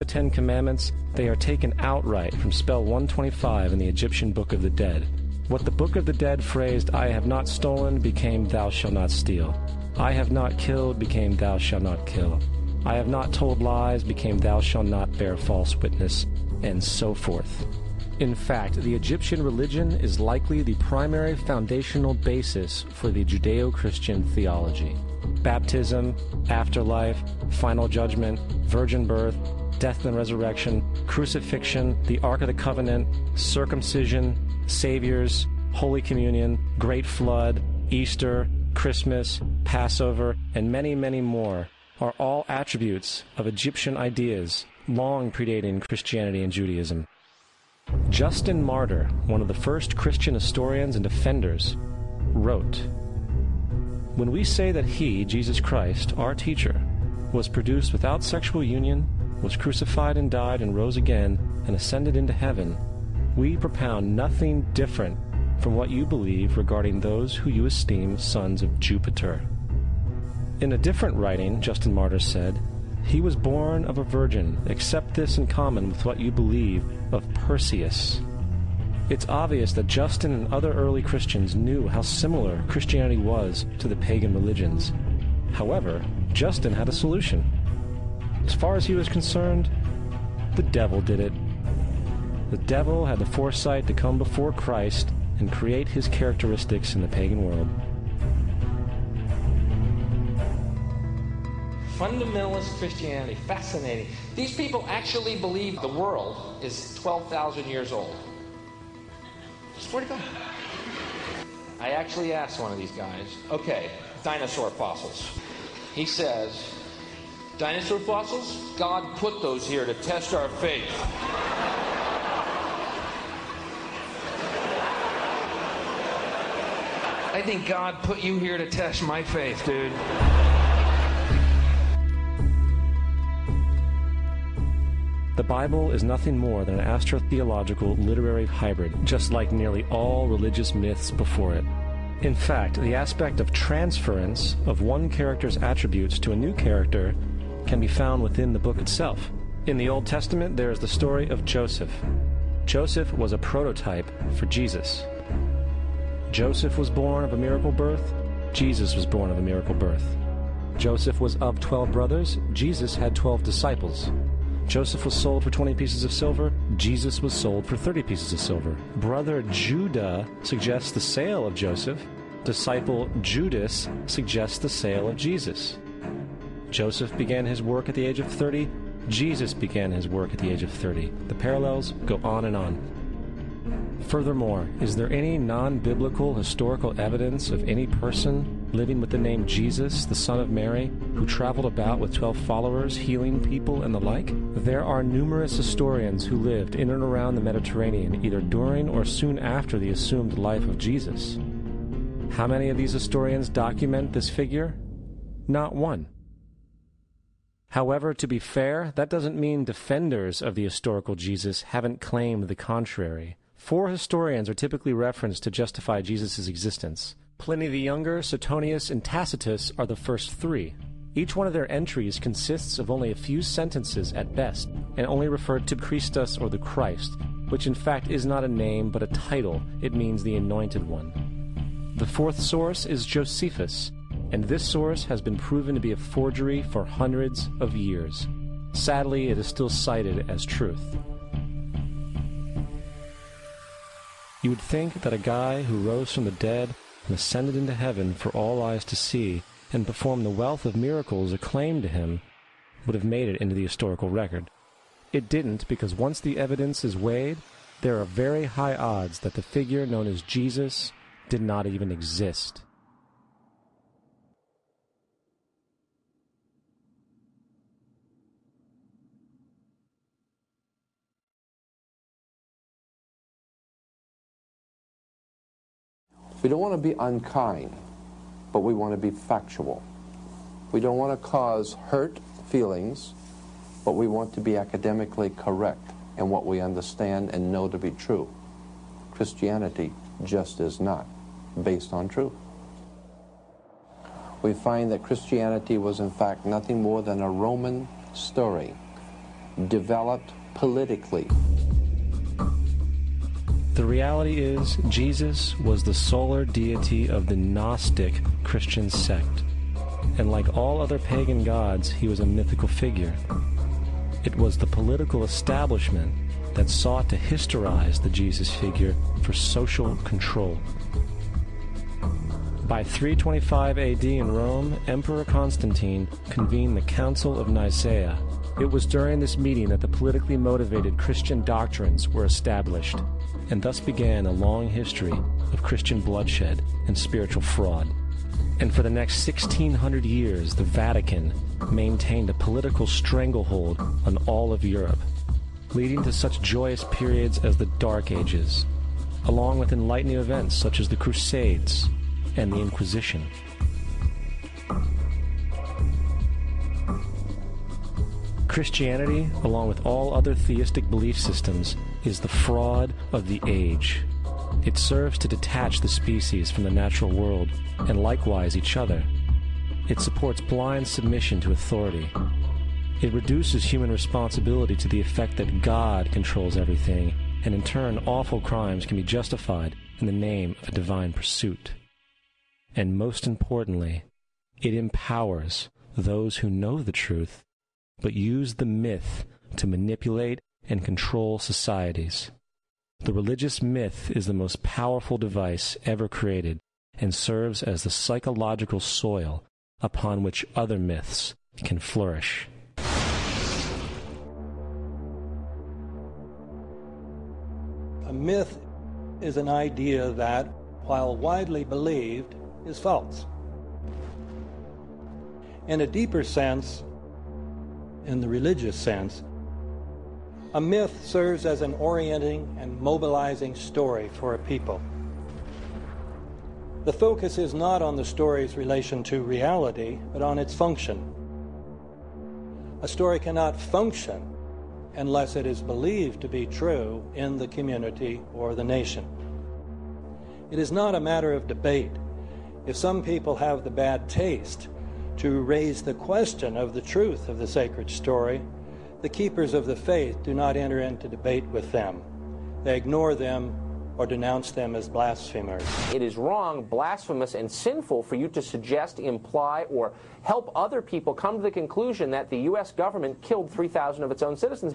The Ten Commandments, they are taken outright from spell 125 in the Egyptian Book of the Dead. What the Book of the Dead phrased, "I have not stolen," became "Thou shalt not steal." "I have not killed," became "Thou shalt not kill." "I have not told lies," became "Thou shalt not bear false witness," and so forth. In fact, the Egyptian religion is likely the primary foundational basis for the Judeo-Christian theology. Baptism, afterlife, final judgment, virgin birth, death and resurrection, crucifixion, the Ark of the Covenant, circumcision, saviors, Holy Communion, Great Flood, Easter, Christmas, Passover, and many, many more are all attributes of Egyptian ideas long predating Christianity and Judaism. Justin Martyr, one of the first Christian historians and defenders, wrote, "When we say that he, Jesus Christ, our teacher, was produced without sexual union, was crucified and died and rose again and ascended into heaven, we propound nothing different from what you believe regarding those who you esteem sons of Jupiter." In a different writing, Justin Martyr said, "He was born of a virgin, except this in common with what you believe of Perseus." It's obvious that Justin and other early Christians knew how similar Christianity was to the pagan religions. However, Justin had a solution. As far as he was concerned, the devil did it. The devil had the foresight to come before Christ and create his characteristics in the pagan world. Fundamentalist Christianity, fascinating. These people actually believe the world is 12,000 years old. Swear to God. I actually asked one of these guys, okay, dinosaur fossils. He says, dinosaur fossils? God put those here to test our faith. I think God put you here to test my faith, dude. The Bible is nothing more than an astrotheological literary hybrid, just like nearly all religious myths before it. In fact, the aspect of transference of one character's attributes to a new character can be found within the book itself. In the Old Testament, there is the story of Joseph. Joseph was a prototype for Jesus. Joseph was born of a miracle birth. Jesus was born of a miracle birth. Joseph was of 12 brothers. Jesus had 12 disciples. Joseph was sold for 20 pieces of silver. Jesus was sold for 30 pieces of silver. Brother Judah suggests the sale of Joseph. Disciple Judas suggests the sale of Jesus. Joseph began his work at the age of 30. Jesus began his work at the age of 30. The parallels go on and on. Furthermore, is there any non-biblical historical evidence of any person living with the name Jesus, the son of Mary, who traveled about with 12 followers, healing people and the like? There are numerous historians who lived in and around the Mediterranean, either during or soon after the assumed life of Jesus. How many of these historians document this figure? Not one. However, to be fair, that doesn't mean defenders of the historical Jesus haven't claimed the contrary. 4 historians are typically referenced to justify Jesus' existence. Pliny the Younger, Suetonius, and Tacitus are the first 3. Each one of their entries consists of only a few sentences at best, and only refer to Christus or the Christ, which in fact is not a name but a title. It means the Anointed One. The 4th source is Josephus, and this source has been proven to be a forgery for hundreds of years. Sadly, it is still cited as truth. You would think that a guy who rose from the dead and ascended into heaven for all eyes to see and performed the wealth of miracles acclaimed to him would have made it into the historical record. It didn't, because once the evidence is weighed, there are very high odds that the figure known as Jesus did not even exist. We don't want to be unkind, but we want to be factual. We don't want to cause hurt feelings, but we want to be academically correct in what we understand and know to be true. Christianity just is not based on truth. We find that Christianity was in fact nothing more than a Roman story developed politically. The reality is, Jesus was the solar deity of the Gnostic Christian sect, and like all other pagan gods, he was a mythical figure. It was the political establishment that sought to historize the Jesus figure for social control. By 325 AD in Rome, Emperor Constantine convened the Council of Nicaea. It was during this meeting that the politically motivated Christian doctrines were established, and thus began a long history of Christian bloodshed and spiritual fraud. And for the next 1600 years, the Vatican maintained a political stranglehold on all of Europe, leading to such joyous periods as the Dark Ages, along with enlightening events such as the Crusades and the Inquisition. Christianity, along with all other theistic belief systems, is the fraud of the age. It serves to detach the species from the natural world, and likewise each other. It supports blind submission to authority. It reduces human responsibility to the effect that God controls everything, and in turn awful crimes can be justified in the name of a divine pursuit. And most importantly, it empowers those who know the truth, but use the myth to manipulate and control societies. The religious myth is the most powerful device ever created and serves as the psychological soil upon which other myths can flourish. A myth is an idea that, while widely believed, is false. In a deeper sense, in the religious sense, a myth serves as an orienting and mobilizing story for a people. The focus is not on the story's relation to reality, but on its function. A story cannot function unless it is believed to be true in the community or the nation. It is not a matter of debate. If some people have the bad taste to raise the question of the truth of the sacred story, the keepers of the faith do not enter into debate with them. They ignore them or denounce them as blasphemers. It is wrong, blasphemous, and sinful for you to suggest, imply, or help other people come to the conclusion that the U.S. government killed 3,000 of its own citizens.